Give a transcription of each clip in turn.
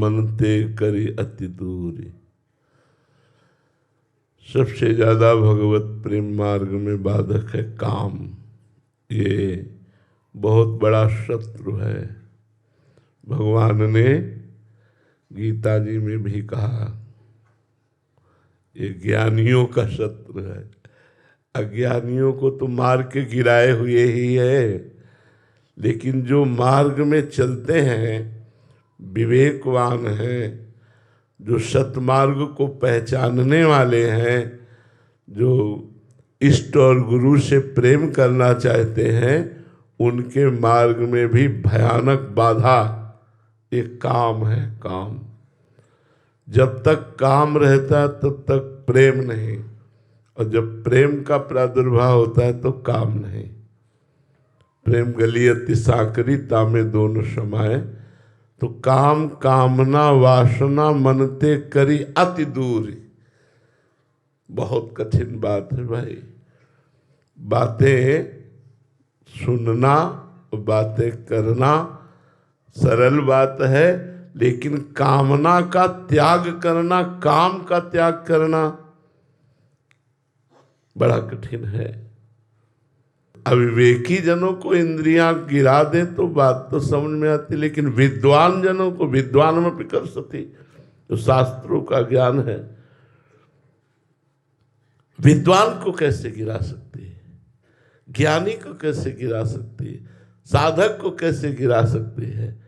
मनते करी अति दूरी। सबसे ज्यादा भगवत प्रेम मार्ग में बाधक है काम। ये बहुत बड़ा शत्रु है। भगवान ने गीता जी में भी कहा, ये ज्ञानियों का शत्रु है। अज्ञानियों को तो मार के गिराए हुए ही है, लेकिन जो मार्ग में चलते हैं, विवेकवान हैं, जो सतमार्ग को पहचानने वाले हैं, जो इष्ट और गुरु से प्रेम करना चाहते हैं, उनके मार्ग में भी भयानक बाधा एक काम है। काम जब तक काम रहता है तब तक प्रेम नहीं, और जब प्रेम का प्रादुर्भाव होता है तो काम नहीं। प्रेम गली अति साकरी तामे दोनों समाये। तो काम कामना वासना मनते करी अति दूरी। बहुत कठिन बात है भाई। बातें सुनना, बातें करना सरल बात है, लेकिन कामना का त्याग करना, काम का त्याग करना बड़ा कठिन है। अविवेकी जनों को इंद्रियां गिरा दे तो बात तो समझ में आती, लेकिन विद्वान जनों को, विद्वान में पिकर सती, तो शास्त्रों का ज्ञान है, विद्वान को कैसे गिरा सकती है, ज्ञानी को कैसे गिरा सकती है, साधक को कैसे गिरा सकती है।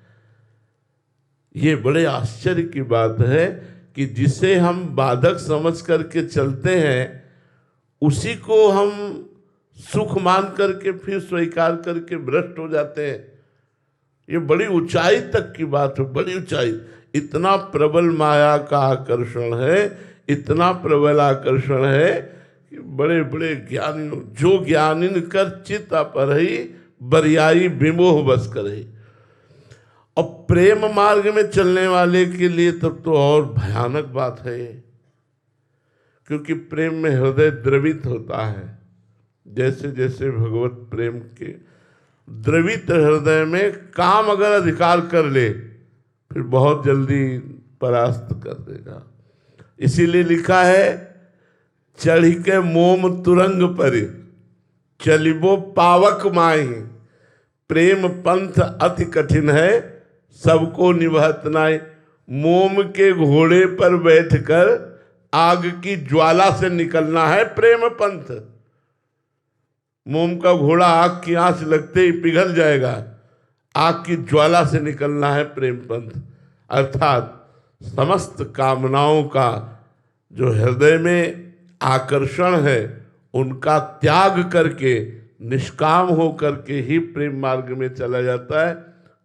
ये बड़े आश्चर्य की बात है कि जिसे हम बाधक समझ करके चलते हैं, उसी को हम सुख मान करके फिर स्वीकार करके भ्रष्ट हो जाते हैं। ये बड़ी ऊंचाई तक की बात है, बड़ी ऊंचाई। इतना प्रबल माया का आकर्षण है, इतना प्रबल आकर्षण है कि बड़े बड़े ज्ञानी, जो ज्ञानिन कर चित अपरही बरियाई विमोह बस करही। और प्रेम मार्ग में चलने वाले के लिए तब तो और भयानक बात है, क्योंकि प्रेम में हृदय द्रवित होता है। जैसे जैसे भगवत प्रेम के द्रवित हृदय में काम अगर अधिकार कर ले, फिर बहुत जल्दी परास्त कर देगा। इसीलिए लिखा है, चढ़ के मोम तुरंग पर चलिबो पावक माही। प्रेम पंथ अति कठिन है, सबको निभत नाई। मोम के घोड़े पर बैठकर आग की ज्वाला से निकलना है प्रेम पंथ। मोम का घोड़ा आग की आंच लगते ही पिघल जाएगा, आग की ज्वाला से निकलना है प्रेम पंथ। अर्थात समस्त कामनाओं का जो हृदय में आकर्षण है, उनका त्याग करके निष्काम हो करके ही प्रेम मार्ग में चला जाता है।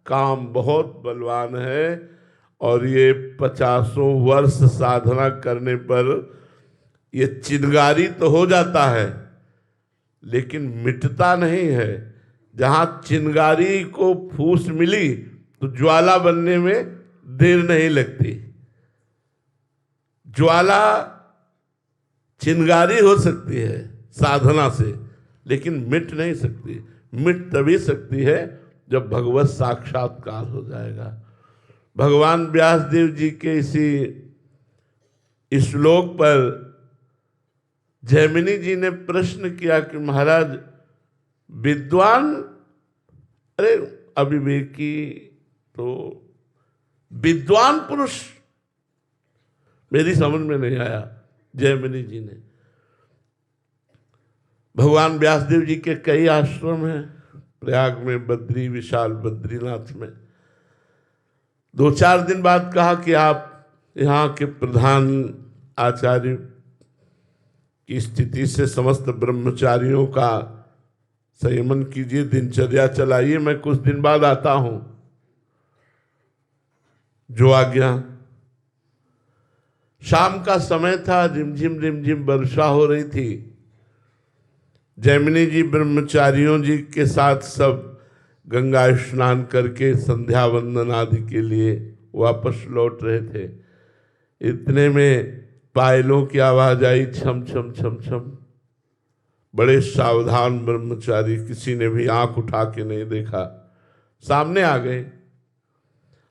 काम बहुत बलवान है, और ये 50 वर्ष साधना करने पर ये चिंगारी तो हो जाता है, लेकिन मिटता नहीं है। जहां चिंगारी को फूस मिली तो ज्वाला बनने में देर नहीं लगती। ज्वाला चिंगारी हो सकती है साधना से, लेकिन मिट नहीं सकती। मिट तभी सकती है जब भगवत साक्षात्कार हो जाएगा। भगवान व्यास देव जी के इस श्लोक पर जैमिनी जी ने प्रश्न किया कि महाराज, विद्वान, अरे अविवेकी तो विद्वान पुरुष, मेरी समझ में नहीं आया। जैमिनी जी ने, भगवान व्यासदेव जी के कई आश्रम हैं, प्रयाग में बद्री, विशाल बद्रीनाथ में। 2-4 दिन बाद कहा कि आप यहाँ के प्रधान आचार्य की स्थिति से समस्त ब्रह्मचारियों का संयमन कीजिए, दिनचर्या चलाइए, मैं कुछ दिन बाद आता हूं। जो आज्ञा। शाम का समय था, रिमझिम रिमझिम वर्षा हो रही थी। जैमिनी जी ब्रह्मचारियों जी के साथ सब गंगा स्नान करके संध्या वंदन आदि के लिए वापस लौट रहे थे। इतने में पायलों की आवाज आई, छम छम छम छम। बड़े सावधान ब्रह्मचारी, किसी ने भी आंख उठा के नहीं देखा, सामने आ गए।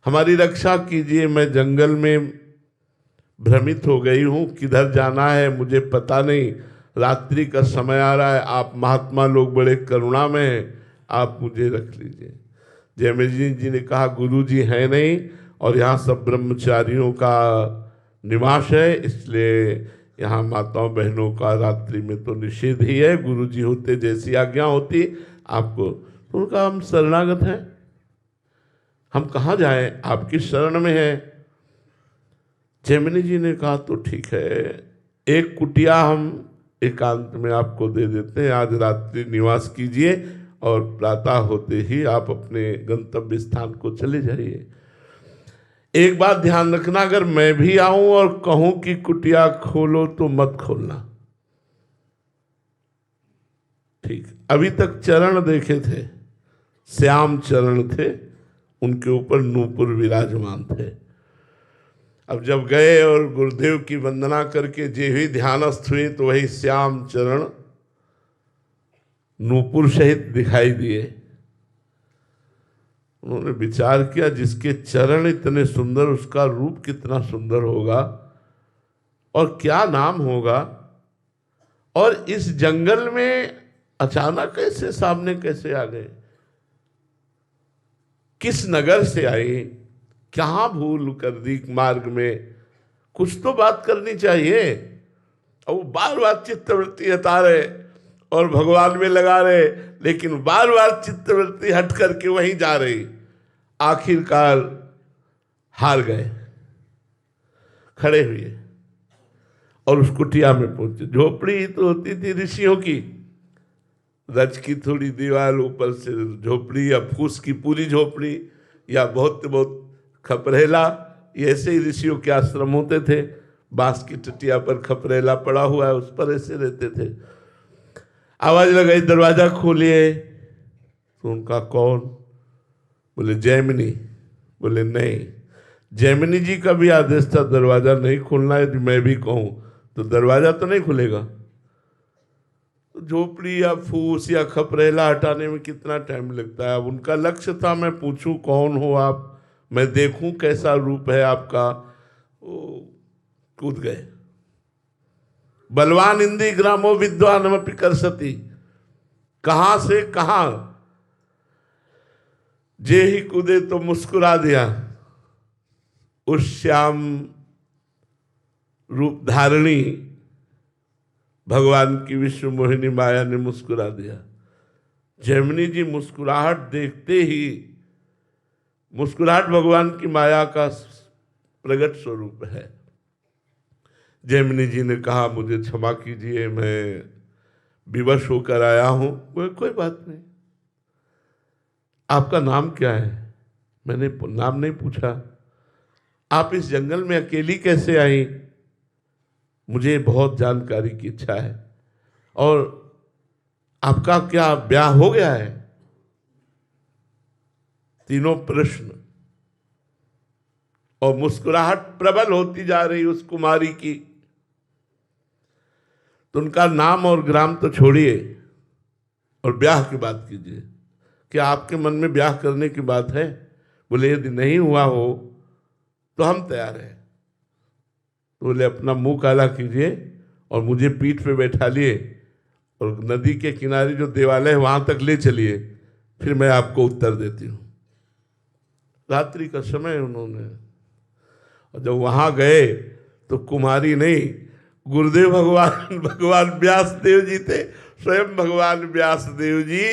हमारी रक्षा कीजिए, मैं जंगल में भ्रमित हो गई हूँ, किधर जाना है मुझे पता नहीं, रात्रि का समय आ रहा है, आप महात्मा लोग बड़े करुणा में हैं, आप मुझे रख लीजिए। जयमिनी जी ने कहा गुरु जी है नहीं और यहाँ सब ब्रह्मचारियों का निवास है, इसलिए यहाँ माताओं बहनों का रात्रि में तो निषेध ही है, गुरु जी होते जैसी आज्ञा होती आपको। तो उनका हम शरणागत हैं, हम कहाँ जाएं, आपकी शरण में है। जयमिनी जी ने कहा तो ठीक है, एक कुटिया हम एकांत में आपको दे देते हैं, आज रात्रि निवास कीजिए और प्रातः होते ही आप अपने गंतव्य स्थान को चले जाइए। एक बात ध्यान रखना, अगर मैं भी आऊं और कहूं कि कुटिया खोलो तो मत खोलना। ठीक, अभी तक चरण देखे थे, श्याम चरण थे, उनके ऊपर नूपुर विराजमान थे। अब जब गए और गुरुदेव की वंदना करके जे ही ध्यानस्थ हुए तो वही श्याम चरण नूपुर सहित दिखाई दिए। उन्होंने विचार किया, जिसके चरण इतने सुंदर उसका रूप कितना सुंदर होगा और क्या नाम होगा। और इस जंगल में अचानक कैसे सामने कैसे आ गए, किस नगर से आए, कहाँ भूल कर दी मार्ग में, कुछ तो बात करनी चाहिए। और वो बार बार चित्तवृत्ति हटा रहे और भगवान में लगा रहे, लेकिन बार बार चित्तवृत्ति हट करके वहीं जा रही। आखिरकार हार गए, खड़े हुए और उस कुटिया में पहुंचे। झोपड़ी तो होती थी ऋषियों की, रज की थोड़ी दीवार, ऊपर से झोपड़ी या फूस की पूरी झोपड़ी या बहुत बहुत खपरेला, ऐसे ही ऋषियों के आश्रम होते थे। बांस की टटिया पर खपरेला पड़ा हुआ है, उस पर ऐसे रहते थे। आवाज लगाई, दरवाजा खोलिए। तो उनका कौन? बोले जयमिनी। बोले नहीं, जयमिनी जी का भी आदेश था दरवाजा नहीं खोलना है, यदि मैं भी कहूँ तो दरवाजा तो नहीं खुलेगा। तो झोपड़ी या फूस या खपरेला हटाने में कितना टाइम लगता है। अब उनका लक्ष्य था मैं पूछूं कौन हो आप, मैं देखूं कैसा रूप है आपका। कूद गए। बलवान इंद्री ग्रामो विद्वानमपि करसति, कहां से कहां जे ही कूदे तो मुस्कुरा दिया। उस श्याम रूप धारणी भगवान की विश्व मोहिनी माया ने मुस्कुरा दिया। जयमिनी जी मुस्कुराहट देखते ही, मुस्कुराहट भगवान की माया का प्रगट स्वरूप है। जयमिनी जी ने कहा मुझे क्षमा कीजिए, मैं विवश होकर आया हूं। कोई बात नहीं, आपका नाम क्या है? मैंने नाम नहीं पूछा। आप इस जंगल में अकेली कैसे आई? मुझे बहुत जानकारी की इच्छा है। और आपका क्या ब्याह हो गया है? तीनों प्रश्न। और मुस्कुराहट प्रबल होती जा रही उस कुमारी की। तो उनका नाम और ग्राम तो छोड़िए और ब्याह की बात कीजिए। क्या आपके मन में ब्याह करने की बात है? बोले यदि नहीं हुआ हो तो हम तैयार हैं। तो बोले अपना मुंह काला कीजिए और मुझे पीठ पे बैठा लिए और नदी के किनारे जो देवालय है वहां तक ले चलिए, फिर मैं आपको उत्तर देती हूँ। रात्रि का समय उन्होंने, और जब वहां गए तो कुमारी नहीं, गुरुदेव भगवान व्यास देव जी थे। स्वयं भगवान व्यास देव जी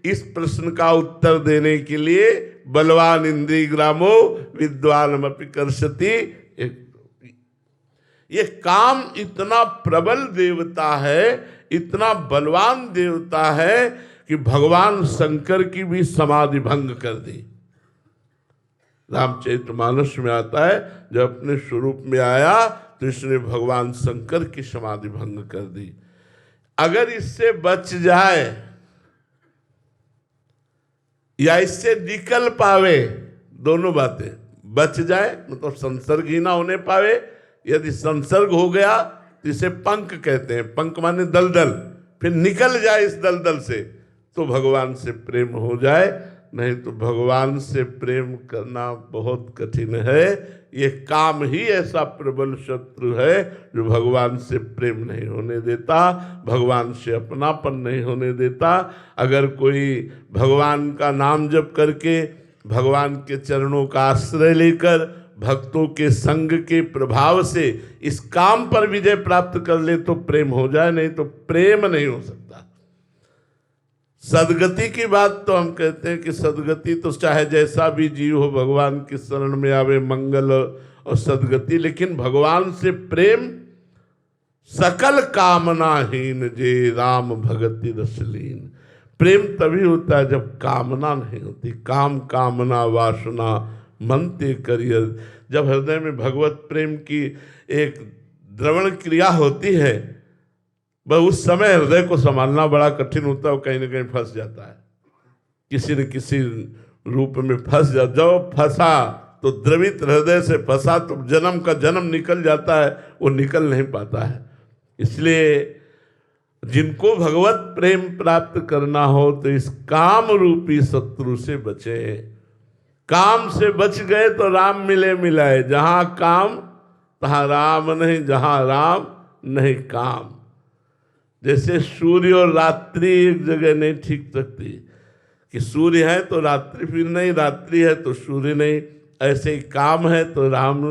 इस प्रश्न का उत्तर देने के लिए बलवान इंद्री ग्रामो विद्वानमपि करसति। ये काम इतना प्रबल देवता है, इतना बलवान देवता है कि भगवान शंकर की भी समाधि भंग कर दी। रामचरितमानस में आता है जब अपने स्वरूप में आया तो इसने भगवान शंकर की समाधि भंग कर दी। अगर इससे बच जाए या इससे निकल पावे, दोनों बातें, बच जाए मतलब संसर्ग ही ना होने पावे, यदि संसर्ग हो गया तो इसे पंख कहते हैं, पंख माने दलदल, फिर निकल जाए इस दलदल से तो भगवान से प्रेम हो जाए नहीं तो भगवान से प्रेम करना बहुत कठिन है। ये काम ही ऐसा प्रबल शत्रु है जो भगवान से प्रेम नहीं होने देता, भगवान से अपनापन नहीं होने देता। अगर कोई भगवान का नाम जप करके, भगवान के चरणों का आश्रय लेकर, भक्तों के संग के प्रभाव से इस काम पर विजय प्राप्त कर ले तो प्रेम हो जाए, नहीं तो प्रेम नहीं हो सकता। सदगति की बात तो हम कहते हैं कि सदगति तो चाहे जैसा भी जीव हो भगवान की शरण में आवे, मंगल और सदगति। लेकिन भगवान से प्रेम सकल कामनाहीन जे राम भगति रसलीन। प्रेम तभी होता है जब कामना नहीं होती। काम कामना वासना मनते करियर। जब हृदय में भगवत प्रेम की एक द्रवण क्रिया होती है, वह उस समय हृदय को संभालना बड़ा कठिन होता है, कहीं ना कहीं फंस जाता है, किसी न किसी रूप में फंस जा। जब फंसा तो द्रवित हृदय से फंसा तो जन्म का जन्म निकल जाता है, वो निकल नहीं पाता है। इसलिए जिनको भगवत प्रेम प्राप्त करना हो तो इस काम रूपी शत्रु से बचे। काम से बच गए तो राम मिले मिलाए। जहां काम तहां राम नहीं, जहां राम नहीं काम। जैसे सूर्य और रात्रि एक जगह नहीं ठीक सकती, कि सूर्य है तो रात्रि फिर नहीं, रात्रि है तो सूर्य नहीं। ऐसे ही काम है तो राम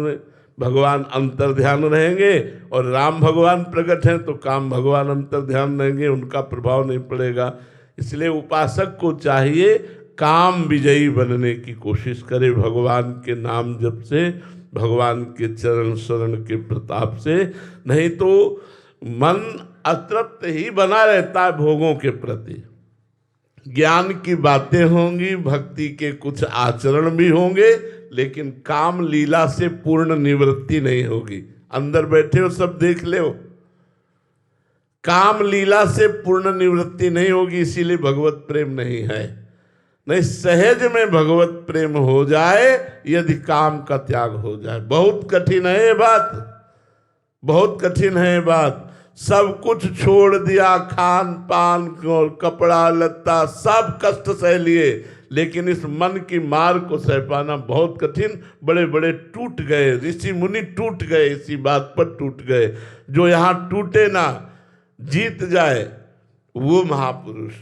भगवान अंतर ध्यान रहेंगे, और राम भगवान प्रकट हैं तो काम भगवान अंतर ध्यान रहेंगे, उनका प्रभाव नहीं पड़ेगा। इसलिए उपासक को चाहिए काम विजयी बनने की कोशिश करे, भगवान के नाम जप से, भगवान के चरण शरण के प्रताप से। नहीं तो मन अतृप्त ही बना रहता है भोगों के प्रति। ज्ञान की बातें होंगी, भक्ति के कुछ आचरण भी होंगे, लेकिन काम लीला से पूर्ण निवृत्ति नहीं होगी। अंदर बैठे हो सब देख ले हो, काम लीला से पूर्ण निवृत्ति नहीं होगी, इसीलिए भगवत प्रेम नहीं है। नहीं, सहज में भगवत प्रेम हो जाए यदि काम का त्याग हो जाए। बहुत कठिन है ये बात, बहुत कठिन है ये बात। सब कुछ छोड़ दिया, खान पान और कपड़ा लत्ता सब कष्ट सह लिए, लेकिन इस मन की मार को सह पाना बहुत कठिन। बड़े बड़े टूट गए, ऋषि मुनि टूट गए, इसी बात पर टूट गए। जो यहाँ टूटे ना, जीत जाए, वो महापुरुष,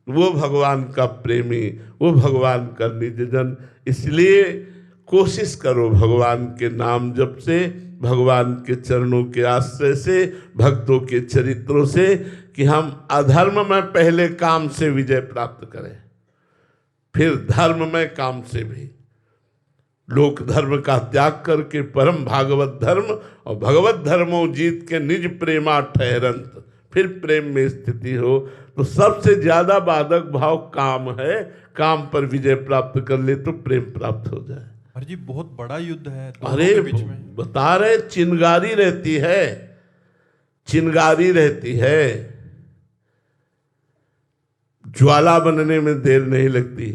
वो भगवान का प्रेमी, वो भगवान का निजजन। इसलिए कोशिश करो भगवान के नाम जप से, भगवान के चरणों के आश्रय से, भक्तों के चरित्रों से, कि हम अधर्म में पहले काम से विजय प्राप्त करें, फिर धर्म में काम से भी। लोक धर्म का त्याग करके परम भागवत धर्म और भगवत धर्मों जीत के निज प्रेमा ठहरंत, फिर प्रेम में स्थिति हो। तो सबसे ज्यादा बाधक भाव काम है। काम पर विजय प्राप्त कर ले तो प्रेम प्राप्त हो जाए। हर जी बहुत बड़ा युद्ध है अरे बीच में। बता रहे, चिंगारी रहती है, चिंगारी रहती है, ज्वाला बनने में देर नहीं लगती।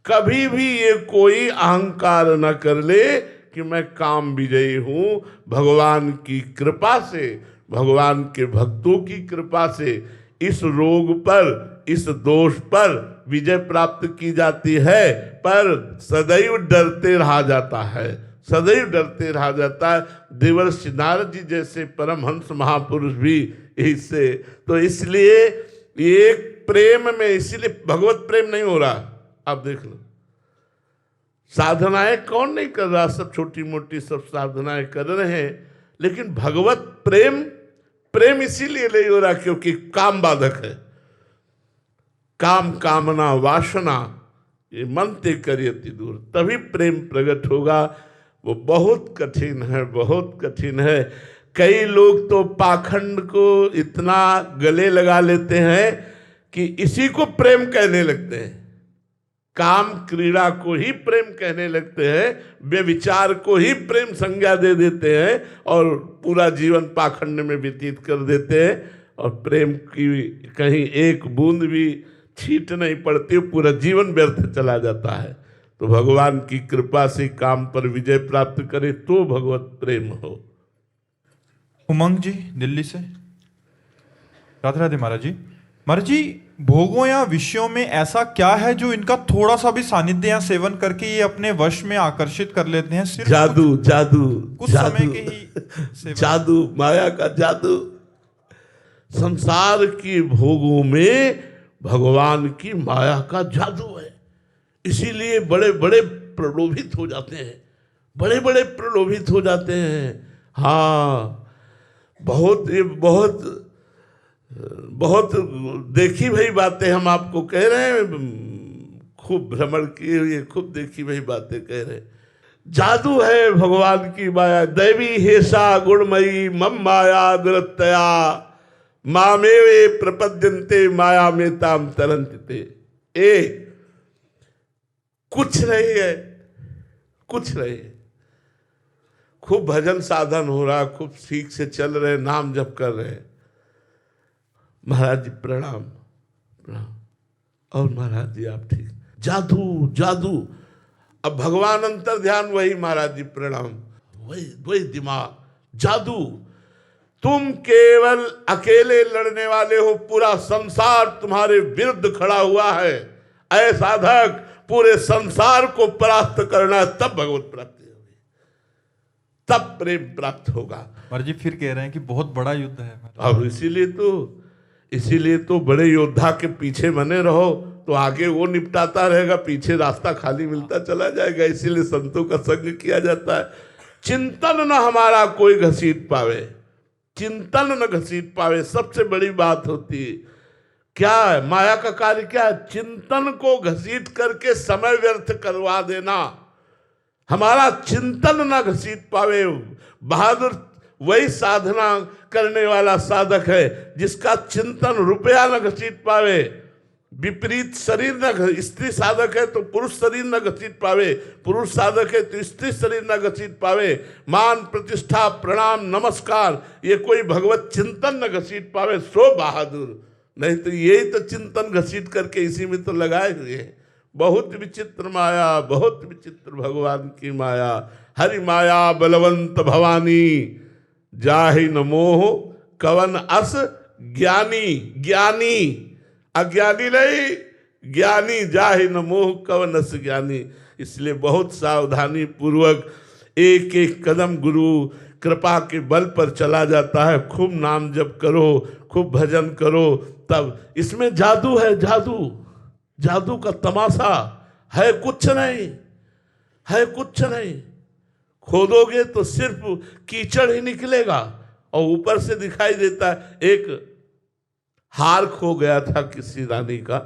कभी भी ये कोई अहंकार न कर ले कि मैं काम विजयी हूं। भगवान की कृपा से, भगवान के भक्तों की कृपा से इस रोग पर, इस दोष पर विजय प्राप्त की जाती है, पर सदैव डरते रहा जाता है, सदैव डरते रहा जाता है। देवर्षि नारद जी जैसे परमहंस महापुरुष भी इससे, तो इसलिए एक प्रेम में, इसीलिए भगवत प्रेम नहीं हो रहा। आप देख लो, साधनाएं कौन नहीं कर रहा, सब छोटी मोटी सब साधनाएं कर रहे हैं, लेकिन भगवत प्रेम, प्रेम इसीलिए नहीं हो रहा क्योंकि काम बाधक है। काम कामना वासना ये मन ते करियति दूर, तभी प्रेम प्रकट होगा। वो बहुत कठिन है, बहुत कठिन है। कई लोग तो पाखंड को इतना गले लगा लेते हैं कि इसी को प्रेम कहने लगते हैं, काम क्रीड़ा को ही प्रेम कहने लगते हैं, व्यभिचार को ही प्रेम संज्ञा दे देते हैं और पूरा जीवन पाखंड में व्यतीत कर देते हैं, और प्रेम की कहीं एक बूंद भी छीट नहीं पड़ती, पूरा जीवन व्यर्थ चला जाता है। तो भगवान की कृपा से काम पर विजय प्राप्त करे तो भगवत प्रेम हो। उमंग जी दिल्ली से, राधे राधे महाराज जी। महाराज जी, भोगों या विषयों में ऐसा क्या है जो इनका थोड़ा सा भी सानिध्य या सेवन करके ये अपने वश में आकर्षित कर लेते हैं? सिर्फ जादू जादू कुछ समय के ही सेवन। जादू, माया का जादू। संसार की भोगों में भगवान की माया का जादू है। इसीलिए बड़े बड़े प्रलोभित हो जाते हैं, बड़े बड़े प्रलोभित हो जाते हैं। हाँ, बहुत बहुत देखी भई बातें हम आपको कह रहे हैं, खूब भ्रमण किए हुए, खूब देखी भई बातें कह रहे हैं। जादू है भगवान की माया। दैवी हेषा गुणमयी मम माया दुरतया मामेवे प्रपद्यन्ते माया में ताम तरंते। कुछ नहीं है, कुछ नहीं है। खूब भजन साधन हो रहा, खूब ठीक से चल रहे, नाम जप कर रहे। महाराज जी प्रणाम प्रणाम। और महाराज जी आप ठीक? जादू जादू। अब भगवान अंतर ध्यान, वही महाराज जी प्रणाम, वही दिमाग, जादू। तुम केवल अकेले लड़ने वाले हो, पूरा संसार तुम्हारे विरुद्ध खड़ा हुआ है। ऐ साधक, पूरे संसार को परास्त करना, तब भगवत प्राप्ति होगी, तब प्रेम प्राप्त होगा। महाराज जी फिर कह रहे हैं कि बहुत बड़ा युद्ध है। अब इसीलिए तो बड़े योद्धा के पीछे बने रहो, तो आगे वो निपटाता रहेगा, पीछे रास्ता खाली मिलता चला जाएगा। इसीलिए संतों का संग किया जाता है। चिंतन न हमारा कोई घसीट पावे, चिंतन न घसीट पावे, सबसे बड़ी बात होती है। क्या है माया का कार्य? क्या है? चिंतन को घसीट करके समय व्यर्थ करवा देना। हमारा चिंतन न घसीट पावे। बहादुर वही साधना करने वाला साधक है जिसका चिंतन रुपया न घसीट पावे। विपरीत शरीर न, स्त्री साधक है तो पुरुष शरीर न घसीट पावे, पुरुष साधक है तो स्त्री शरीर न घसीट पावे। मान प्रतिष्ठा प्रणाम नमस्कार, ये कोई भगवत चिंतन न घसीट पावे, सो बहादुर। नहीं तो यही तो चिंतन घसीट करके इसी में तो लगाए हुए हैं। बहुत विचित्र माया, बहुत विचित्र भगवान की माया। हरि माया बलवंत भवानी, जाहि न मोह कवन अस ज्ञानी। ज्ञानी अज्ञानी नहीं, ज्ञानी जाहि न मोह कवन अस ज्ञानी। इसलिए बहुत सावधानी पूर्वक एक एक कदम गुरु कृपा के बल पर चला जाता है। खूब नाम जप करो, खूब भजन करो, तब इसमें जादू है। जादू, जादू का तमाशा है कुछ नहीं, है कुछ नहीं। खोदोगे तो सिर्फ कीचड़ ही निकलेगा, और ऊपर से दिखाई देता है। एक हार खो गया था किसी रानी का,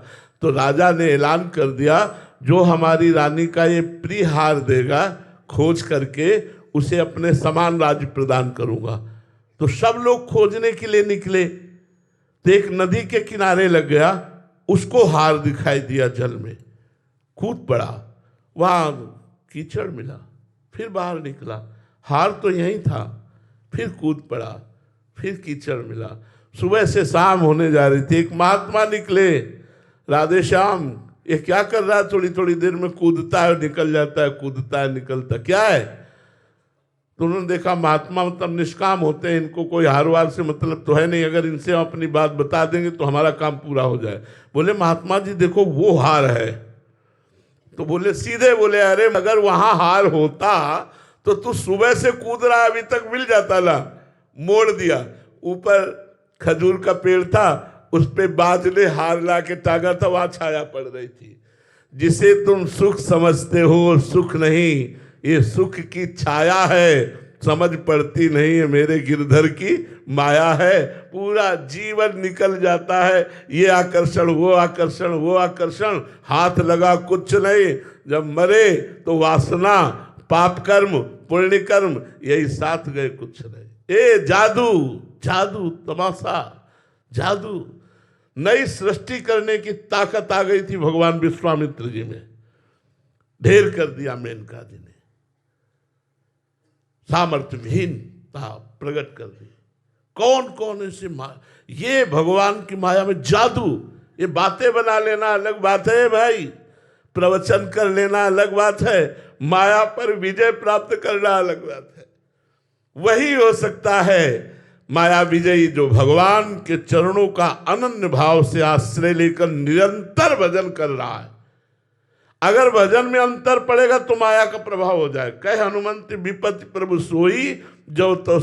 तो राजा ने ऐलान कर दिया, जो हमारी रानी का ये प्रिय हार देगा, खोज करके उसे अपने समान राज्य प्रदान करूंगा। तो सब लोग खोजने के लिए निकले, तो एक नदी के किनारे लग गया, उसको हार दिखाई दिया, जल में कूद पड़ा, वहां कीचड़ मिला, फिर बाहर निकला, हार तो यहीं था, फिर कूद पड़ा, फिर कीचड़ मिला। सुबह से शाम होने जा रही थी, एक महात्मा निकले, राधे श्याम ये क्या कर रहा है? थोड़ी थोड़ी देर में कूदता है निकल जाता है, कूदता है निकलता, क्या है? तो उन्होंने देखा महात्मा मतलब निष्काम होते हैं, इनको कोई हार वार से मतलब तो है नहीं, अगर इनसे हम अपनी बात बता देंगे तो हमारा काम पूरा हो जाए। बोले महात्मा जी देखो वो हार है। तो बोले सीधे बोले, अरे अगर वहां हार होता तो तू सुबह से कूद रहा, अभी तक मिल जाता ना। मोड़ दिया, ऊपर खजूर का पेड़ था, उस पे बाज ने हार ला के टांगा था, वहां छाया पड़ रही थी। जिसे तुम सुख समझते हो सुख नहीं, ये सुख की छाया है, समझ पड़ती नहीं है मेरे गिरधर की माया है। पूरा जीवन निकल जाता है, ये आकर्षण वो आकर्षण वो आकर्षण, हाथ लगा कुछ नहीं। जब मरे तो वासना पाप कर्म पुण्य कर्म यही साथ गए, कुछ नहीं। ए जादू, जादू तमाशा, जादू। नई सृष्टि करने की ताकत आ गई थी भगवान विश्वामित्र जी में, ढेर कर दिया मेनका जी ने, सामर्थ्य विहीनता प्रकट कर दी। कौन कौन ऐसे ये भगवान की माया में जादू। ये बातें बना लेना अलग बात है भाई, प्रवचन कर लेना अलग बात है, माया पर विजय प्राप्त करना अलग बात है। वही हो सकता है माया विजयी जो भगवान के चरणों का अनन्य भाव से आश्रय लेकर निरंतर भजन कर रहा है। अगर भजन में अंतर पड़ेगा तो माया का प्रभाव हो जाए। कह हनुमंत विपत्ति प्रभु सोई जो तो